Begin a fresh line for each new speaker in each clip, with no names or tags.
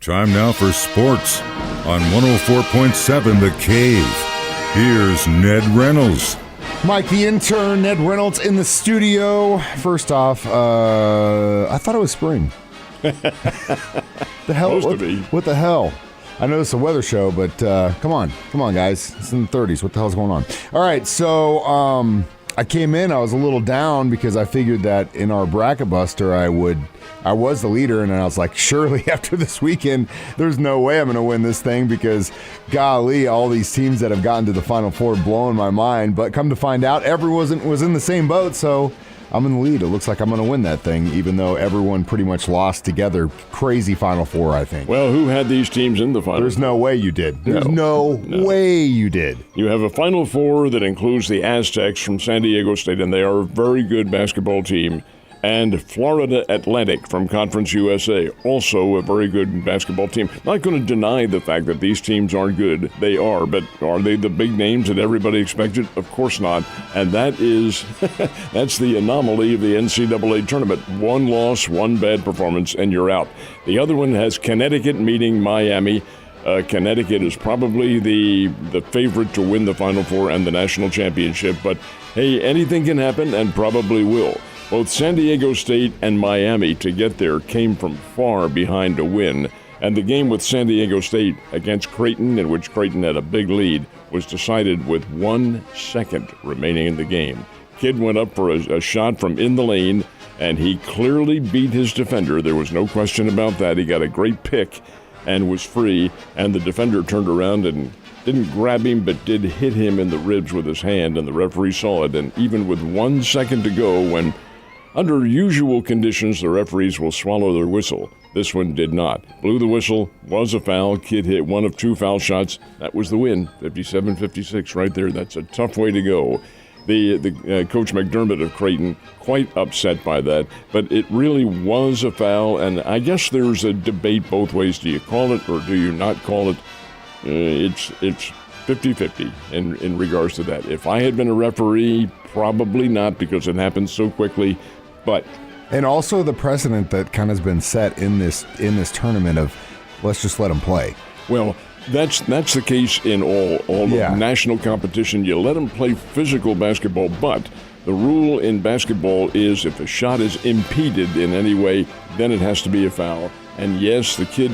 Time now for sports on 104.7 The Cave. Here's Ned Reynolds.
Mike, the intern, Ned Reynolds in the studio. First off, I thought it was spring. The hell? What the hell? I know it's a weather show, but come on, guys. It's in the 30s. What the hell's going on? All right, so I came in. I was a little down because I figured that in our bracket buster, I was the leader, and I was like, surely after this weekend, there's no way I'm going to win this thing because, golly, all these teams that have gotten to the Final Four blowing my mind. But come to find out, everyone was in the same boat, so I'm in the lead. It looks like I'm going to win that thing, even though everyone pretty much lost together. Crazy Final Four, I think.
Well, who had these teams in the Final Four?
There's no way you did. There's no way you did.
You have a Final Four that includes the Aztecs from San Diego State, and they are a very good basketball team. And Florida Atlantic from Conference USA, also a very good basketball team. Not going to deny the fact that these teams aren't good. They are, but are they the big names that everybody expected? Of course not. And that's the anomaly of the NCAA tournament. One loss, one bad performance, and you're out. The other one has Connecticut meeting Miami. Connecticut is probably the favorite to win the Final Four and the national championship. But, hey, anything can happen and probably will. Both San Diego State and Miami to get there came from far behind to win, and the game with San Diego State against Creighton, in which Creighton had a big lead, was decided with 1 second remaining in the game. Kid went up for a shot from in the lane, and he clearly beat his defender. There was no question about that. He got a great pick and was free, and the defender turned around and didn't grab him, but did hit him in the ribs with his hand, and the referee saw it. And even with 1 second to go, when under usual conditions, the referees will swallow their whistle. This one did not. Blew the whistle, was a foul. Kid hit one of two foul shots. That was the win, 57-56 right there. That's a tough way to go. The Coach McDermott of Creighton, quite upset by that. But it really was a foul, and I guess there's a debate both ways. Do you call it or do you not call it? It's 50-50 in regards to that. If I had been a referee, probably not because it happened so quickly.
And also the precedent that kind of has been set in this tournament of let's just let them play.
Well, that's the case in all national competition. You let them play physical basketball, but the rule in basketball is if a shot is impeded in any way, then it has to be a foul. And yes, the kid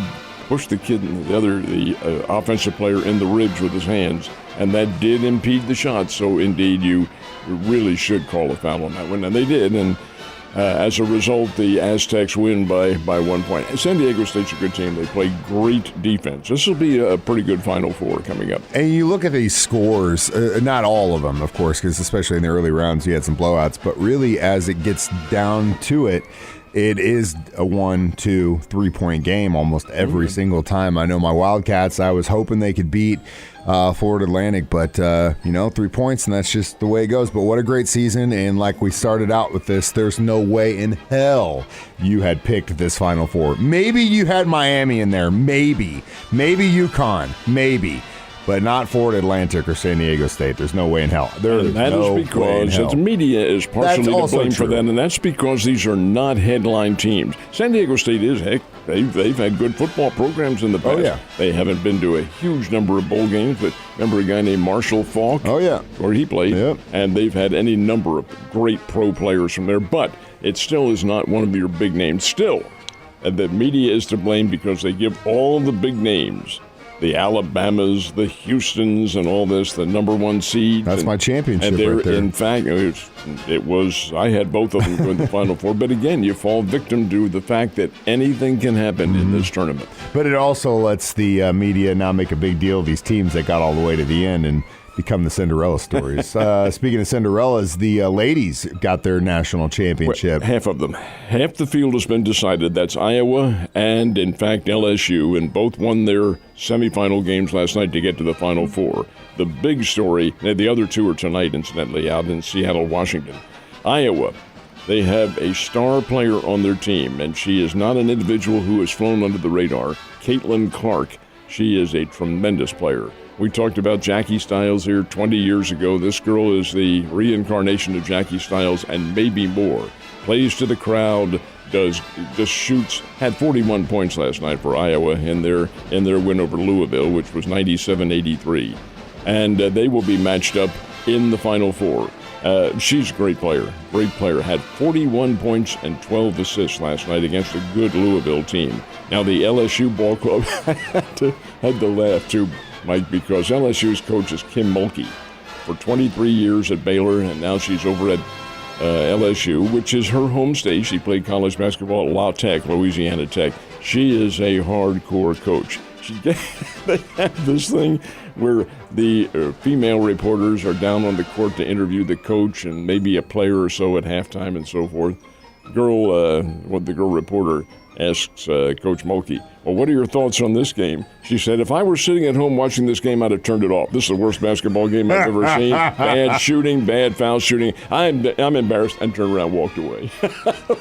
pushed the offensive player in the ribs with his hands, and that did impede the shot. So indeed, you really should call a foul on that one, and they did. And as a result, the Aztecs win by 1 point. San Diego State's a good team. They play great defense. This will be a pretty good Final Four coming up.
And you look at these scores, not all of them, of course, because especially in the early rounds, you had some blowouts. But really, as it gets down to it, it is a 1, 2, 3 point game almost every single time. I know my Wildcats, I was hoping they could beat Florida Atlantic, but 3 points, and that's just the way it goes. But what a great season, and like we started out with this, there's no way in hell you had picked this Final Four. Maybe you had Miami in there, maybe UConn, maybe. But not Florida Atlantic or San Diego State. There's no way in hell.
That is because the media is partially to blame for that, and that's because these are not headline teams. San Diego State is, heck, they've had good football programs in the past.
Oh, yeah.
They haven't been to a huge number of bowl games, but remember a guy named Marshall Faulk?
Oh, yeah.
Where he played.
Yep.
And they've had any number of great pro players from there, but it still is not one of your big names. Still, the media is to blame because they give all the big names, the Alabamas, the Houstons, and all this, the number one seeds.
That's my championship right there.
In fact, it was, I had both of them go in the Final Four. But again, you fall victim to the fact that anything can happen in this tournament.
But it also lets the media not make a big deal of these teams that got all the way to the end and become the Cinderella stories. Speaking of Cinderellas, the ladies got their national championship.
Half of them. Half the field has been decided. That's Iowa and, in fact, LSU, and both won their semifinal games last night to get to the Final Four. The big story, and the other two are tonight, incidentally, out in Seattle, Washington. Iowa, they have a star player on their team, and she is not an individual who has flown under the radar. Caitlin Clark. She is a tremendous player. We talked about Jackie Stiles here 20 years ago. This girl is the reincarnation of Jackie Stiles and maybe more. Plays to the crowd, just shoots. Had 41 points last night for Iowa in their win over Louisville, which was 97-83. And they will be matched up in the Final Four. She's a great player. Had 41 points and 12 assists last night against a good Louisville team. Now the LSU ball club had to laugh too, Mike, because LSU's coach is Kim Mulkey for 23 years at Baylor, and now she's over at LSU, which is her home state. She played college basketball at La Tech, Louisiana Tech. She is a hardcore coach. They have this thing where the female reporters are down on the court to interview the coach and maybe a player or so at halftime and so forth. The girl reporter asks Coach Mulkey, well, what are your thoughts on this game? She said, if I were sitting at home watching this game, I'd have turned it off. This is the worst basketball game I've ever seen. Bad shooting, bad foul shooting. I'm embarrassed, and turned around and walked away.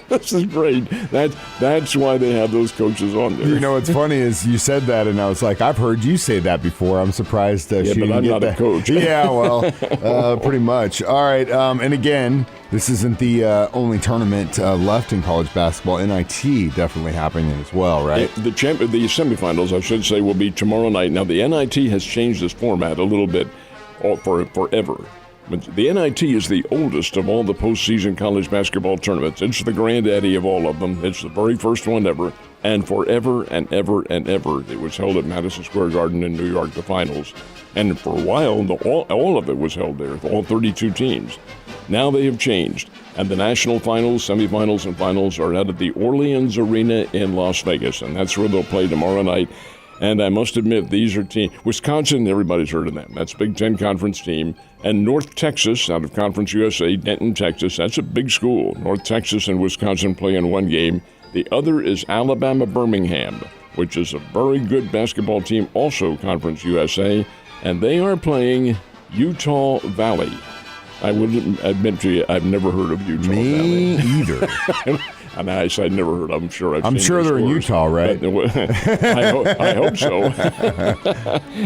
This is great. That's why they have those coaches on there.
You know, what's funny is you said that, and I was like, I've heard you say that before. I'm surprised she didn't
but I'm
get
not
that.
A coach.
Yeah, well, pretty much. All right, and again, this isn't the only tournament left in college basketball. NIT definitely happening as well, right?
The semifinals, I should say, will be tomorrow night. Now, the NIT has changed its format a little bit forever. But the NIT is the oldest of all the postseason college basketball tournaments. It's the granddaddy of all of them. It's the very first one ever. And forever and ever and ever, it was held at Madison Square Garden in New York, the finals. And for a while, all of it was held there, all 32 teams. Now they have changed, and the national finals, semifinals, and finals are out at the Orleans Arena in Las Vegas, and that's where they'll play tomorrow night. And I must admit, these are teams. Wisconsin, everybody's heard of them. That's a Big Ten Conference team. And North Texas, out of Conference USA, Denton, Texas, that's a big school. North Texas and Wisconsin play in one game. The other is Alabama Birmingham, which is a very good basketball team, also Conference USA, and they are playing Utah Valley. I would admit to you, I've never heard of Utah Valley.
Me either.
And I said never heard of them.
I'm sure they're in Utah, right?
I hope so.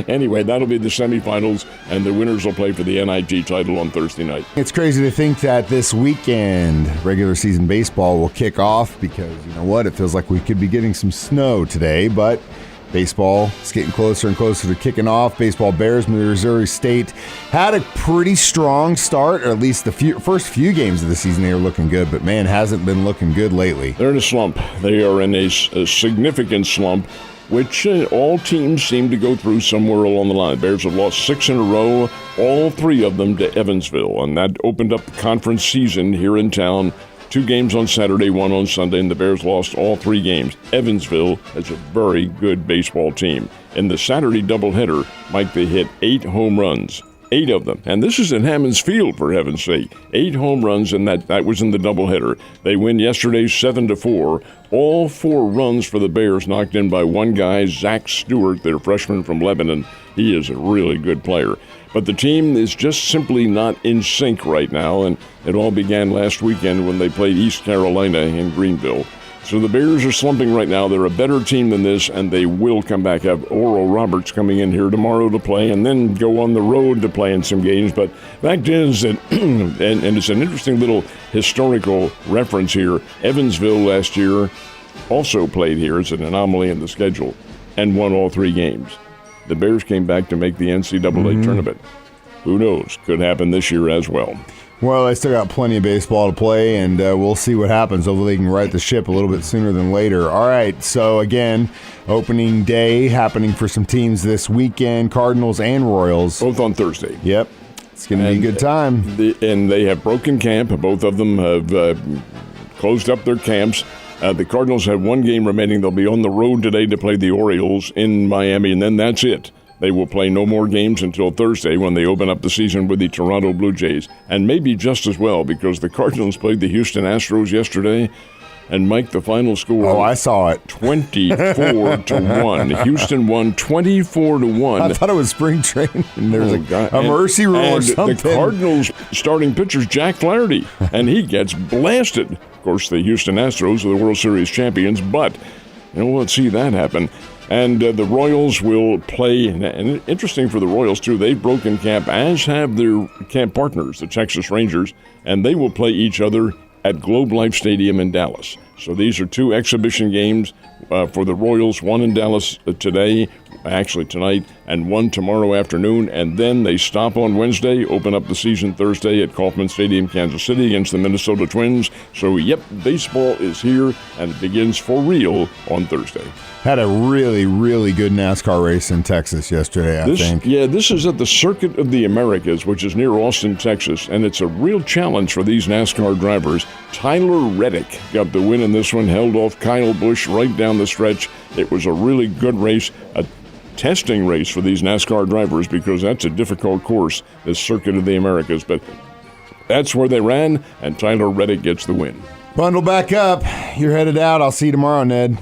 Anyway, that'll be the semifinals, and the winners will play for the NIT title on Thursday night.
It's crazy to think that this weekend regular season baseball will kick off because, you know what, it feels like we could be getting some snow today, but baseball is getting closer and closer to kicking off. Baseball Bears, Missouri State had a pretty strong start, or at least the first few games of the season they were looking good, but man, hasn't been looking good lately.
They're in a slump. They are in a significant slump, which all teams seem to go through somewhere along the line. Bears have lost 6 in a row, all 3 of them to Evansville, and that opened up the conference season here in town. 2 games on Saturday, 1 on Sunday, and the Bears lost all 3 games. Evansville is a very good baseball team. In the Saturday doubleheader, Mike, they hit 8 home runs. 8 of them. And this is in Hammons Field, for heaven's sake. 8 home runs, and that was in the doubleheader. They win yesterday 7-4. All 4 runs for the Bears knocked in by one guy, Zach Stewart, their freshman from Lebanon. He is a really good player. But the team is just simply not in sync right now, and it all began last weekend when they played East Carolina in Greenville. So the Bears are slumping right now. They're a better team than this, and they will come back. Have Oral Roberts coming in here tomorrow to play, and then go on the road to play in some games. But fact is that, and it's an interesting little historical reference here, Evansville last year also played here as an anomaly in the schedule and won all 3 games. The Bears came back to make the NCAA tournament. Who knows? Could happen this year as well.
Well, they still got plenty of baseball to play, and we'll see what happens. Hopefully they can right the ship a little bit sooner than later. All right, so again, opening day happening for some teams this weekend, Cardinals and Royals.
Both on Thursday.
Yep, it's going to be a good time.
And they have broken camp. Both of them have closed up their camps. The Cardinals have 1 game remaining. They'll be on the road today to play the Orioles in Miami, and then that's it. They will play no more games until Thursday when they open up the season with the Toronto Blue Jays. And maybe just as well, because the Cardinals played the Houston Astros yesterday. And, Mike, the final score...
Oh, I saw it.
24-1. Houston won 24-1.
I thought it was spring training. There's a mercy rule or something.
The Cardinals starting pitcher's Jack Flaherty, and he gets blasted. Of course, the Houston Astros are the World Series champions, but let's see that happen. And the Royals will play, and interesting for the Royals, too, they've broken camp, as have their camp partners, the Texas Rangers, and they will play each other at Globe Life Stadium in Dallas. So these are 2 exhibition games for the Royals, one in Dallas tonight, and one tomorrow afternoon. And then they stop on Wednesday, open up the season Thursday at Kauffman Stadium, Kansas City against the Minnesota Twins. So, baseball is here and it begins for real on Thursday.
Had a really, really good NASCAR race in Texas yesterday, I think.
Yeah, this is at the Circuit of the Americas, which is near Austin, Texas, and it's a real challenge for these NASCAR drivers. Tyler Reddick got the win in this one, held off Kyle Busch right down the stretch. It was a really good race, a testing race for these NASCAR drivers because that's a difficult course, this Circuit of the Americas. But that's where they ran, and Tyler Reddick gets the win.
Bundle back up. You're headed out. I'll see you tomorrow, Ned.